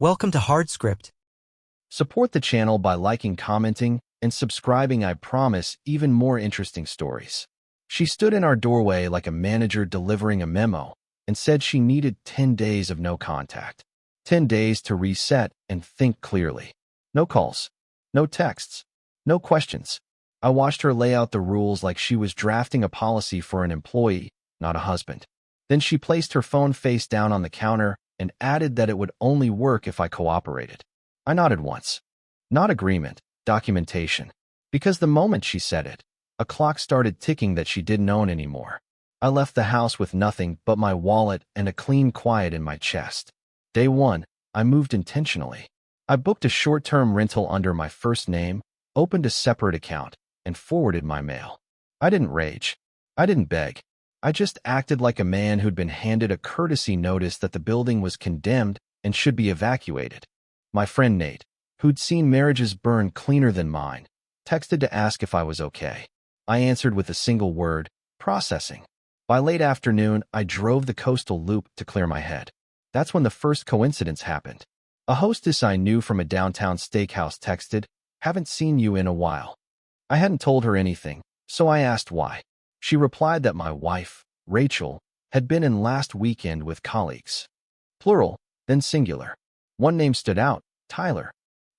Welcome to HardScript. Support the channel by liking, commenting, and subscribing. I promise even more interesting stories. She stood in our doorway like a manager delivering a memo and said she needed 10 days of no contact. 10 days to reset and think clearly. No calls, no texts, no questions. I watched her lay out the rules like she was drafting a policy for an employee, not a husband. Then she placed her phone face down on the counter and added that it would only work if I cooperated. I nodded once. Not agreement, documentation. Because the moment she said it, a clock started ticking that she didn't own anymore. I left the house with nothing but my wallet and a clean quiet in my chest. Day 1, I moved intentionally. I booked a short-term rental under my first name, opened a separate account, and forwarded my mail. I didn't rage. I didn't beg. I just acted like a man who'd been handed a courtesy notice that the building was condemned and should be evacuated. My friend Nate, who'd seen marriages burn cleaner than mine, texted to ask if I was okay. I answered with a single word, processing. By late afternoon, I drove the coastal loop to clear my head. That's when the first coincidence happened. A hostess I knew from a downtown steakhouse texted, "Haven't seen you in a while." I hadn't told her anything, so I asked why. She replied that my wife, Rachel, had been in last weekend with colleagues. Plural, then singular. One name stood out, Tyler.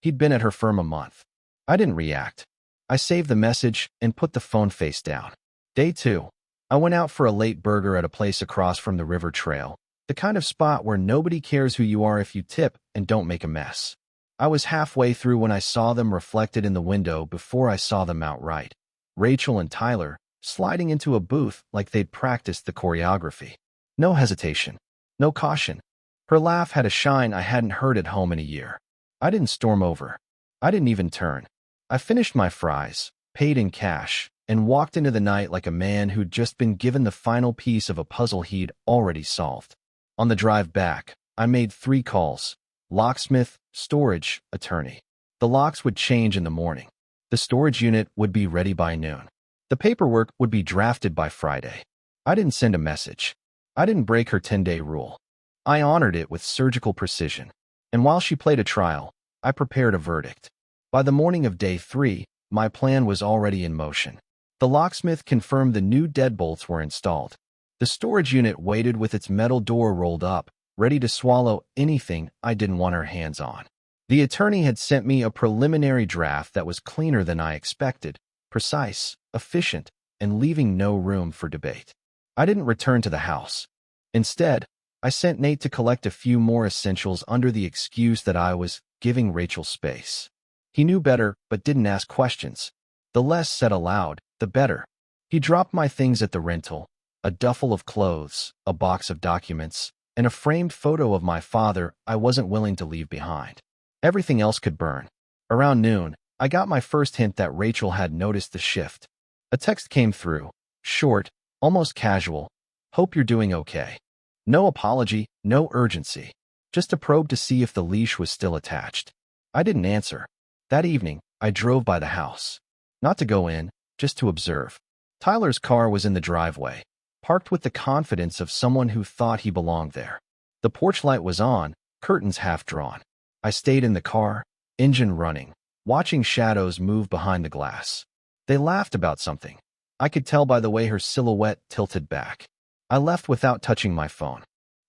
He'd been at her firm a month. I didn't react. I saved the message and put the phone face down. Day 2. I went out for a late burger at a place across from the river trail, the kind of spot where nobody cares who you are if you tip and don't make a mess. I was halfway through when I saw them reflected in the window before I saw them outright. Rachel and Tyler, sliding into a booth like they'd practiced the choreography. No hesitation. No caution. Her laugh had a shine I hadn't heard at home in a year. I didn't storm over. I didn't even turn. I finished my fries, paid in cash, and walked into the night like a man who'd just been given the final piece of a puzzle he'd already solved. On the drive back, I made 3 calls. Locksmith, storage, attorney. The locks would change in the morning. The storage unit would be ready by noon. The paperwork would be drafted by Friday. I didn't send a message. I didn't break her 10-day rule. I honored it with surgical precision. And while she played a trial, I prepared a verdict. By the morning of day 3, my plan was already in motion. The locksmith confirmed the new deadbolts were installed. The storage unit waited with its metal door rolled up, ready to swallow anything I didn't want her hands on. The attorney had sent me a preliminary draft that was cleaner than I expected, precise, efficient, and leaving no room for debate. I didn't return to the house. Instead, I sent Nate to collect a few more essentials under the excuse that I was giving Rachel space. He knew better, but didn't ask questions. The less said aloud, the better. He dropped my things at the rental, a duffel of clothes, a box of documents, and a framed photo of my father I wasn't willing to leave behind. Everything else could burn. Around noon, I got my first hint that Rachel had noticed the shift. A text came through, short, almost casual. "Hope you're doing okay." No apology, no urgency. Just a probe to see if the leash was still attached. I didn't answer. That evening, I drove by the house. Not to go in, just to observe. Tyler's car was in the driveway, parked with the confidence of someone who thought he belonged there. The porch light was on, curtains half drawn. I stayed in the car, engine running, watching shadows move behind the glass. They laughed about something. I could tell by the way her silhouette tilted back. I left without touching my phone.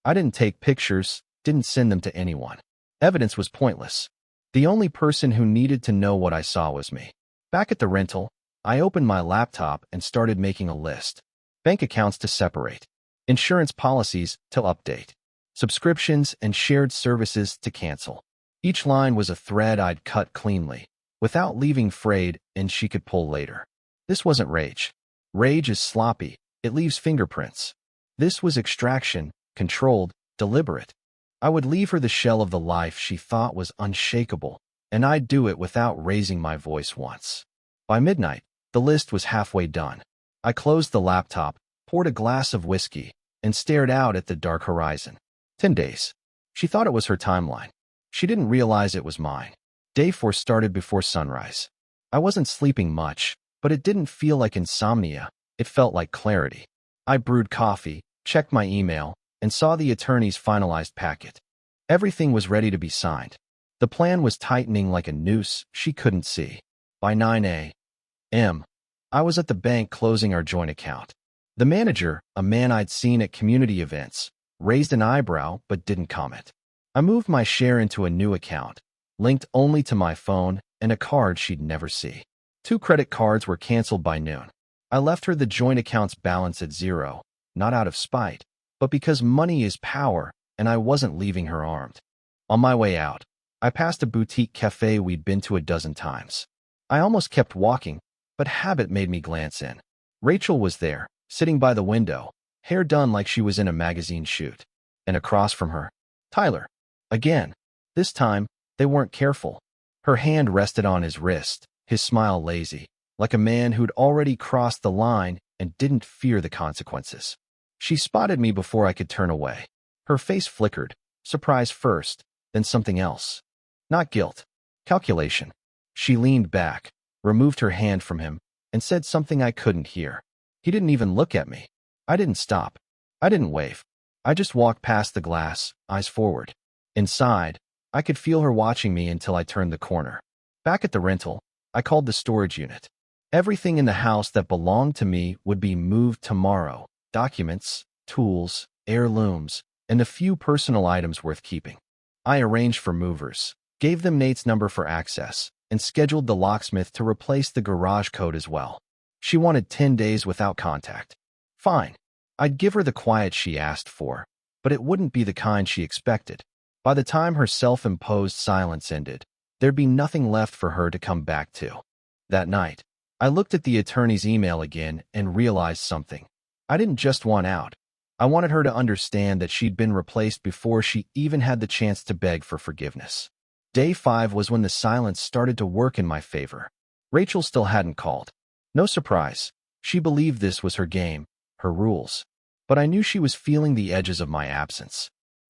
I didn't take pictures, didn't send them to anyone. Evidence was pointless. The only person who needed to know what I saw was me. Back at the rental, I opened my laptop and started making a list. Bank accounts to separate. Insurance policies to update. Subscriptions and shared services to cancel. Each line was a thread I'd cut cleanly, without leaving frayed and she could pull later. This wasn't rage. Rage is sloppy. It leaves fingerprints. This was extraction, controlled, deliberate. I would leave her the shell of the life she thought was unshakable, and I'd do it without raising my voice once. By midnight, the list was halfway done. I closed the laptop, poured a glass of whiskey, and stared out at the dark horizon. 10 days. She thought it was her timeline. She didn't realize it was mine. Day 4 started before sunrise. I wasn't sleeping much, but it didn't feel like insomnia. It felt like clarity. I brewed coffee, checked my email, and saw the attorney's finalized packet. Everything was ready to be signed. The plan was tightening like a noose she couldn't see. By 9 a.m., I was at the bank closing our joint account. The manager, a man I'd seen at community events, raised an eyebrow but didn't comment. I moved my share into a new account, linked only to my phone and a card she'd never see. 2 credit cards were canceled by noon. I left her the joint account's balance at 0, not out of spite, but because money is power and I wasn't leaving her armed. On my way out, I passed a boutique cafe we'd been to a dozen times. I almost kept walking, but habit made me glance in. Rachel was there, sitting by the window, hair done like she was in a magazine shoot. And across from her, Tyler. Again. This time, they weren't careful. Her hand rested on his wrist, his smile lazy, like a man who'd already crossed the line and didn't fear the consequences. She spotted me before I could turn away. Her face flickered, surprise first, then something else. Not guilt. Calculation. She leaned back, removed her hand from him, and said something I couldn't hear. He didn't even look at me. I didn't stop. I didn't wave. I just walked past the glass, eyes forward. Inside, I could feel her watching me until I turned the corner. Back at the rental, I called the storage unit. Everything in the house that belonged to me would be moved tomorrow. Documents, tools, heirlooms, and a few personal items worth keeping. I arranged for movers, gave them Nate's number for access, and scheduled the locksmith to replace the garage code as well. She wanted 10 days without contact. Fine. I'd give her the quiet she asked for, but it wouldn't be the kind she expected. By the time her self-imposed silence ended, there'd be nothing left for her to come back to. That night, I looked at the attorney's email again and realized something. I didn't just want out. I wanted her to understand that she'd been replaced before she even had the chance to beg for forgiveness. Day 5 was when the silence started to work in my favor. Rachel still hadn't called. No surprise. She believed this was her game, her rules. But I knew she was feeling the edges of my absence.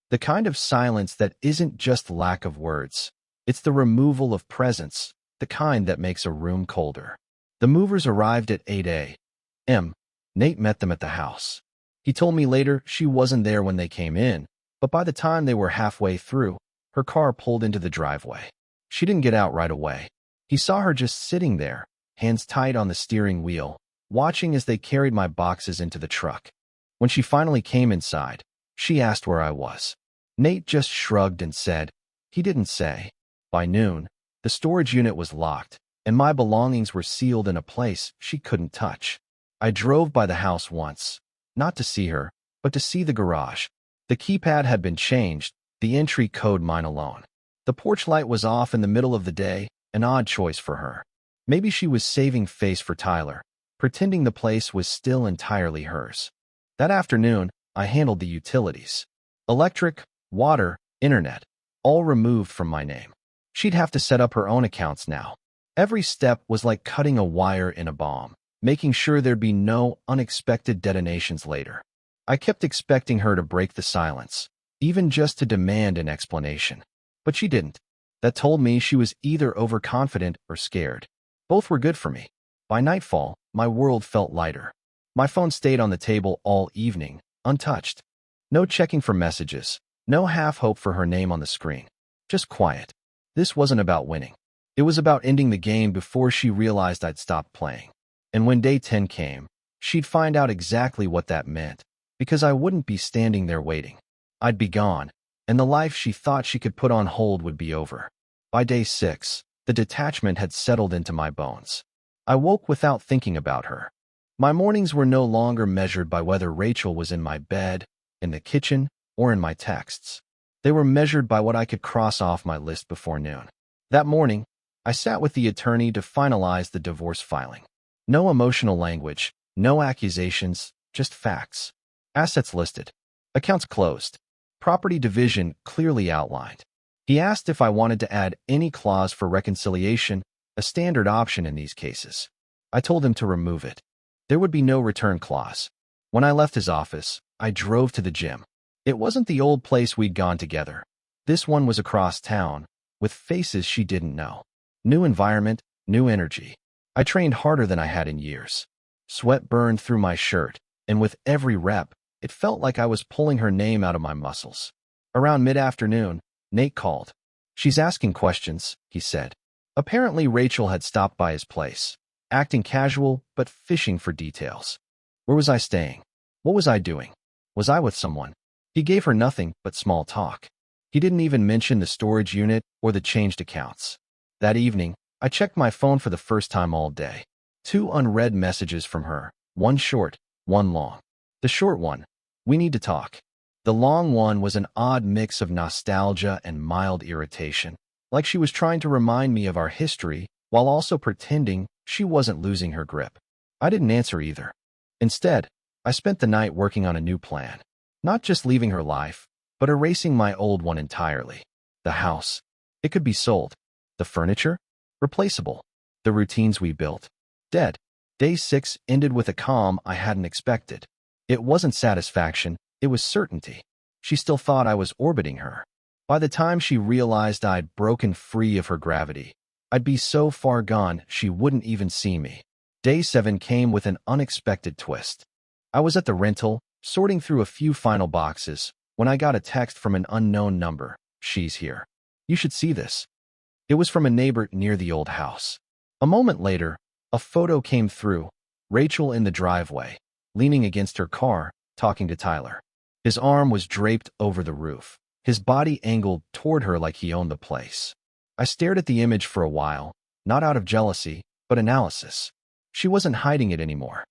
The kind of silence that isn't just lack of words. It's the removal of presence, the kind that makes a room colder. The movers arrived at 8 a.m. Nate met them at the house. He told me later she wasn't there when they came in, but by the time they were halfway through, her car pulled into the driveway. She didn't get out right away. He saw her just sitting there, hands tight on the steering wheel, watching as they carried my boxes into the truck. When she finally came inside, she asked where I was. Nate just shrugged and said, he didn't say. By noon, the storage unit was locked, and my belongings were sealed in a place she couldn't touch. I drove by the house once, not to see her, but to see the garage. The keypad had been changed, the entry code mine alone. The porch light was off in the middle of the day, an odd choice for her. Maybe she was saving face for Tyler, pretending the place was still entirely hers. That afternoon, I handled the utilities. Electric, water, internet, all removed from my name. She'd have to set up her own accounts now. Every step was like cutting a wire in a bomb, making sure there'd be no unexpected detonations later. I kept expecting her to break the silence, even just to demand an explanation. But she didn't. That told me she was either overconfident or scared. Both were good for me. By nightfall, my world felt lighter. My phone stayed on the table all evening, untouched. No checking for messages, no half hope for her name on the screen. Just quiet. This wasn't about winning. It was about ending the game before she realized I'd stopped playing. And when day 10 came, she'd find out exactly what that meant, because I wouldn't be standing there waiting. I'd be gone, and the life she thought she could put on hold would be over. By day 6, the detachment had settled into my bones. I woke without thinking about her. My mornings were no longer measured by whether Rachel was in my bed, in the kitchen, or in my texts. They were measured by what I could cross off my list before noon. That morning, I sat with the attorney to finalize the divorce filing. No emotional language, no accusations, just facts. Assets listed. Accounts closed. Property division clearly outlined. He asked if I wanted to add any clause for reconciliation, a standard option in these cases. I told him to remove it. There would be no return clause. When I left his office, I drove to the gym. It wasn't the old place we'd gone together. This one was across town, with faces she didn't know. New environment, new energy. I trained harder than I had in years. Sweat burned through my shirt, and with every rep, it felt like I was pulling her name out of my muscles. Around mid-afternoon, Nate called. She's asking questions, he said. Apparently Rachel had stopped by his place, acting casual but fishing for details. Where was I staying? What was I doing? Was I with someone? He gave her nothing but small talk. He didn't even mention the storage unit or the changed accounts. That evening, I checked my phone for the first time all day. 2 unread messages from her, one short, one long. The short one, "We need to talk." The long one was an odd mix of nostalgia and mild irritation, like she was trying to remind me of our history while also pretending she wasn't losing her grip. I didn't answer either. Instead, I spent the night working on a new plan, not just leaving her life, but erasing my old one entirely. The house. It could be sold. The furniture? Replaceable. The routines we built. Dead. Day 6 ended with a calm I hadn't expected. It wasn't satisfaction, it was certainty. She still thought I was orbiting her. By the time she realized I'd broken free of her gravity, I'd be so far gone she wouldn't even see me. Day 7 came with an unexpected twist. I was at the rental, sorting through a few final boxes, when I got a text from an unknown number. "She's here. You should see this." It was from a neighbor near the old house. A moment later, a photo came through, Rachel in the driveway, leaning against her car, talking to Tyler. His arm was draped over the roof, his body angled toward her like he owned the place. I stared at the image for a while, not out of jealousy, but analysis. She wasn't hiding it anymore.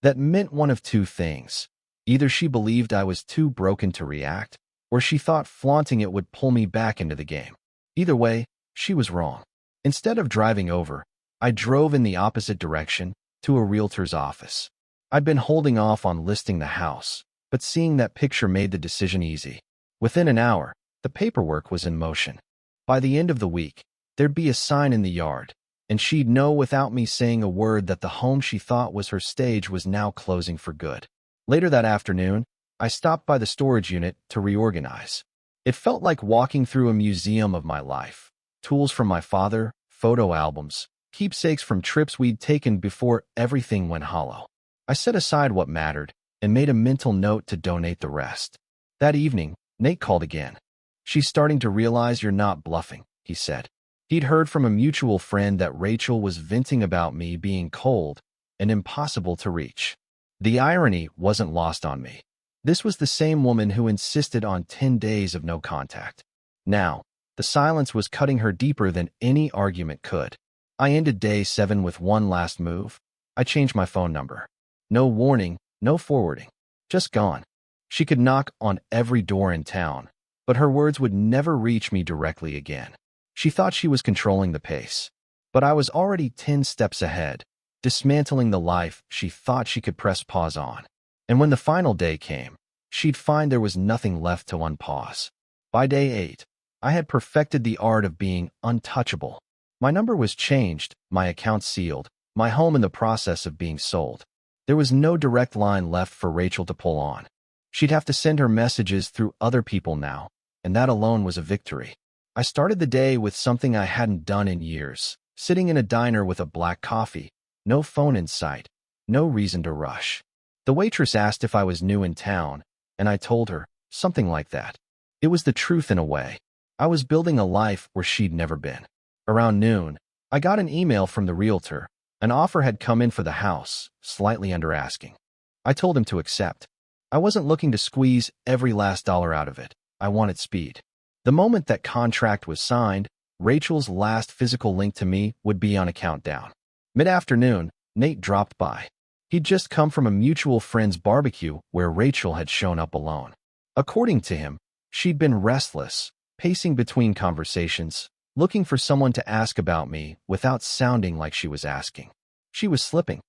That meant one of two things. Either she believed I was too broken to react, or she thought flaunting it would pull me back into the game. Either way, she was wrong. Instead of driving over, I drove in the opposite direction, to a realtor's office. I'd been holding off on listing the house, but seeing that picture made the decision easy. Within an hour, the paperwork was in motion. By the end of the week, there'd be a sign in the yard, and she'd know without me saying a word that the home she thought was her stage was now closing for good. Later that afternoon, I stopped by the storage unit to reorganize. It felt like walking through a museum of my life. Tools from my father, photo albums, keepsakes from trips we'd taken before everything went hollow. I set aside what mattered and made a mental note to donate the rest. That evening, Nate called again. "She's starting to realize you're not bluffing," he said. He'd heard from a mutual friend that Rachel was venting about me being cold and impossible to reach. The irony wasn't lost on me. This was the same woman who insisted on 10 days of no contact. Now, the silence was cutting her deeper than any argument could. I ended day 7 with one last move. I changed my phone number. No warning, no forwarding. Just gone. She could knock on every door in town, but her words would never reach me directly again. She thought she was controlling the pace, but I was already 10 steps ahead, dismantling the life she thought she could press pause on. And when the final day came, she'd find there was nothing left to unpause. By day 8, I had perfected the art of being untouchable. My number was changed, my account sealed, my home in the process of being sold. There was no direct line left for Rachel to pull on. She'd have to send her messages through other people now, and that alone was a victory. I started the day with something I hadn't done in years, sitting in a diner with a black coffee, no phone in sight, no reason to rush. The waitress asked if I was new in town, and I told her, something like that. It was the truth in a way. I was building a life where she'd never been. Around noon, I got an email from the realtor. An offer had come in for the house, slightly under asking. I told him to accept. I wasn't looking to squeeze every last dollar out of it. I wanted speed. The moment that contract was signed, Rachel's last physical link to me would be on a countdown. Mid-afternoon, Nate dropped by. He'd just come from a mutual friend's barbecue where Rachel had shown up alone. According to him, she'd been restless, pacing between conversations, looking for someone to ask about me without sounding like she was asking. She was slipping.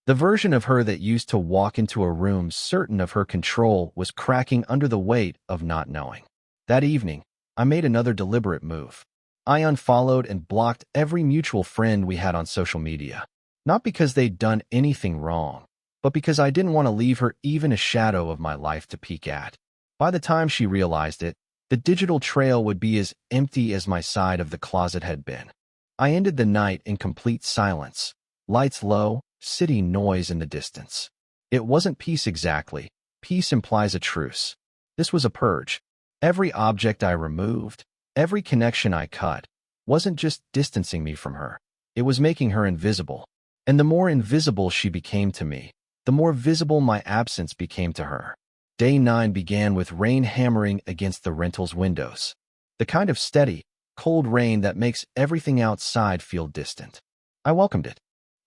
The version of her that used to walk into a room certain of her control was cracking under the weight of not knowing. That evening, I made another deliberate move. I unfollowed and blocked every mutual friend we had on social media. Not because they'd done anything wrong, but because I didn't want to leave her even a shadow of my life to peek at. By the time she realized it, the digital trail would be as empty as my side of the closet had been. I ended the night in complete silence, lights low, city noise in the distance. It wasn't peace exactly. Peace implies a truce. This was a purge. Every object I removed, Every connection I cut wasn't just distancing me from her. It was making her invisible. And the more invisible she became to me, the more visible my absence became to her. Day 9 began with rain hammering against the rental's windows. The kind of steady, cold rain that makes everything outside feel distant. I welcomed it.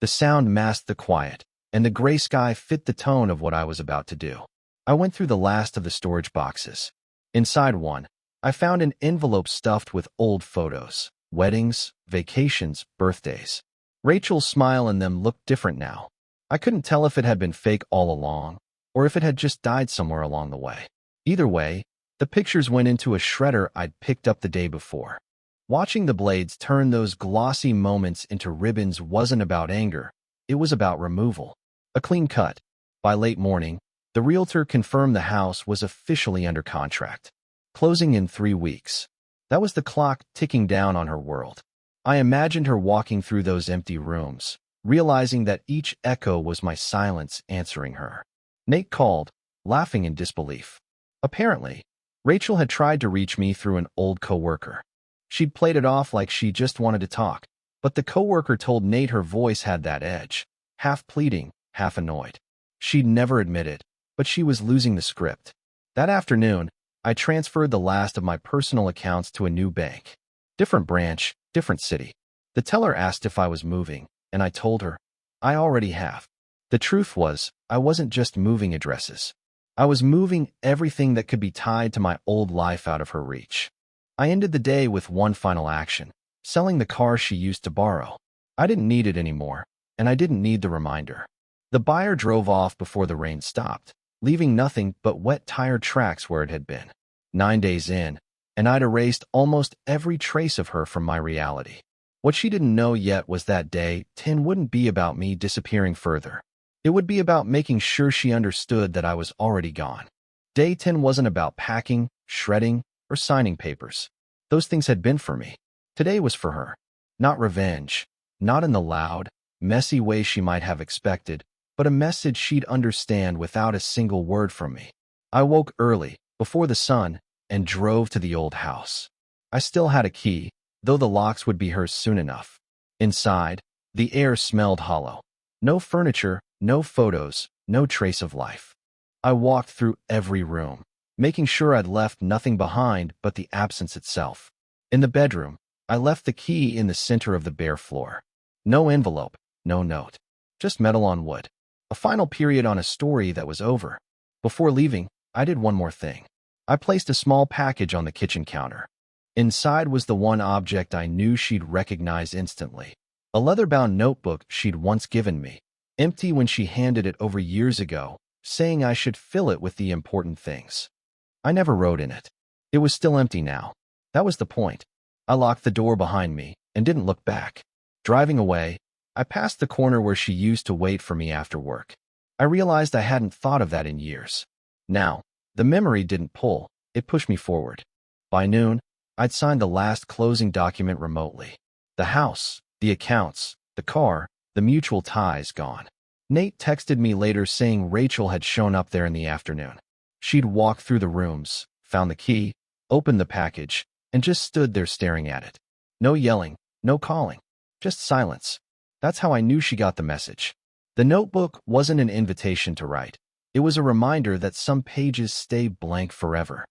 The sound masked the quiet, and the gray sky fit the tone of what I was about to do. I went through the last of the storage boxes. Inside one, I found an envelope stuffed with old photos, weddings, vacations, birthdays. Rachel's smile in them looked different now. I couldn't tell if it had been fake all along, or if it had just died somewhere along the way. Either way, the pictures went into a shredder I'd picked up the day before. Watching the blades turn those glossy moments into ribbons wasn't about anger, it was about removal. A clean cut. By late morning, the realtor confirmed the house was officially under contract. Closing in 3 weeks. That was the clock ticking down on her world. I imagined her walking through those empty rooms, realizing that each echo was my silence answering her. Nate called, laughing in disbelief. Apparently, Rachel had tried to reach me through an old coworker. She'd played it off like she just wanted to talk, but the coworker told Nate her voice had that edge, half pleading, half annoyed. She'd never admit it, but she was losing the script. That afternoon, I transferred the last of my personal accounts to a new bank. Different branch, different city. The teller asked if I was moving, and I told her, I already have. The truth was, I wasn't just moving addresses. I was moving everything that could be tied to my old life out of her reach. I ended the day with one final action, selling the car she used to borrow. I didn't need it anymore, and I didn't need the reminder. The buyer drove off before the rain stopped, leaving nothing but wet tire tracks where it had been. 9 days in, and I'd erased almost every trace of her from my reality. What she didn't know yet was that day 10 wouldn't be about me disappearing further. It would be about making sure she understood that I was already gone. Day 10 wasn't about packing, shredding, or signing papers. Those things had been for me. Today was for her. Not revenge, not in the loud, messy way she might have expected, but a message she'd understand without a single word from me. I woke early, before the sun, and drove to the old house. I still had a key, though the locks would be hers soon enough. Inside, the air smelled hollow. No furniture, no photos, no trace of life. I walked through every room, making sure I'd left nothing behind but the absence itself. In the bedroom, I left the key in the center of the bare floor. No envelope, no note. Just metal on wood. A final period on a story that was over. Before leaving, I did one more thing. I placed a small package on the kitchen counter. Inside was the one object I knew she'd recognize instantly. A leather-bound notebook she'd once given me, empty when she handed it over years ago, saying I should fill it with the important things. I never wrote in it. It was still empty now. That was the point. I locked the door behind me and didn't look back. Driving away, I passed the corner where she used to wait for me after work. I realized I hadn't thought of that in years. Now, the memory didn't pull, it pushed me forward. By noon, I'd signed the last closing document remotely. The house, the accounts, the car, the mutual ties gone. Nate texted me later saying Rachel had shown up there in the afternoon. She'd walked through the rooms, found the key, opened the package, and just stood there staring at it. No yelling, no calling, just silence. That's how I knew she got the message. The notebook wasn't an invitation to write. It was a reminder that some pages stay blank forever.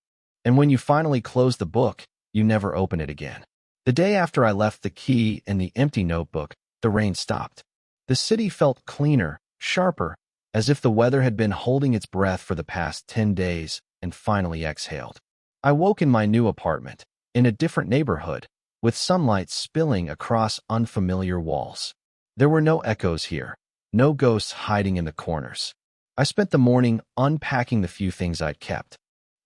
And when you finally close the book, you never open it again. The day after I left the key and the empty notebook, the rain stopped. The city felt cleaner, sharper, as if the weather had been holding its breath for the past 10 days and finally exhaled. I woke in my new apartment, in a different neighborhood, with sunlight spilling across unfamiliar walls. There were no echoes here, no ghosts hiding in the corners. I spent the morning unpacking the few things I'd kept.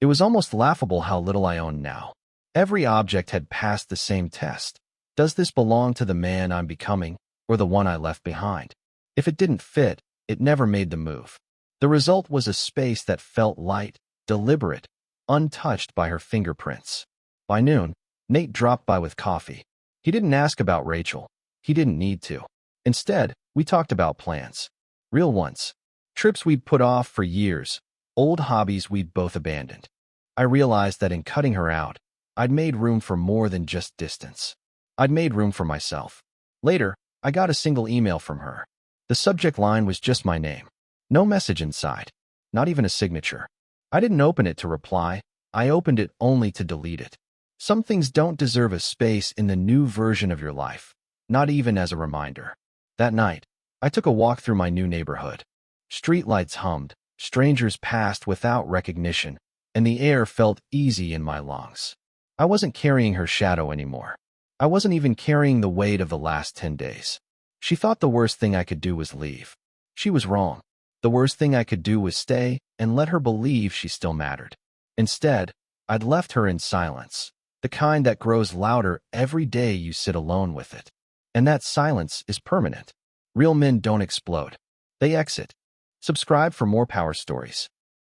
It was almost laughable how little I owned now. Every object had passed the same test. Does this belong to the man I'm becoming, or the one I left behind? If it didn't fit, it never made the move. The result was a space that felt light, deliberate, untouched by her fingerprints. By noon, Nate dropped by with coffee. He didn't ask about Rachel. He didn't need to. Instead, we talked about plans. Real ones. Trips we'd put off for years. Old hobbies we'd both abandoned. I realized that in cutting her out, I'd made room for more than just distance. I'd made room for myself. Later, I got a single email from her. The subject line was just my name. No message inside. Not even a signature. I didn't open it to reply. I opened it only to delete it. Some things don't deserve a space in the new version of your life, not even as a reminder. That night, I took a walk through my new neighborhood. Streetlights hummed, strangers passed without recognition, and the air felt easy in my lungs. I wasn't carrying her shadow anymore. I wasn't even carrying the weight of the last 10 days. She thought the worst thing I could do was leave. She was wrong. The worst thing I could do was stay and let her believe she still mattered. Instead, I'd left her in silence, the kind that grows louder every day you sit alone with it. And that silence is permanent. Real men don't explode. They exit. Subscribe for more power stories.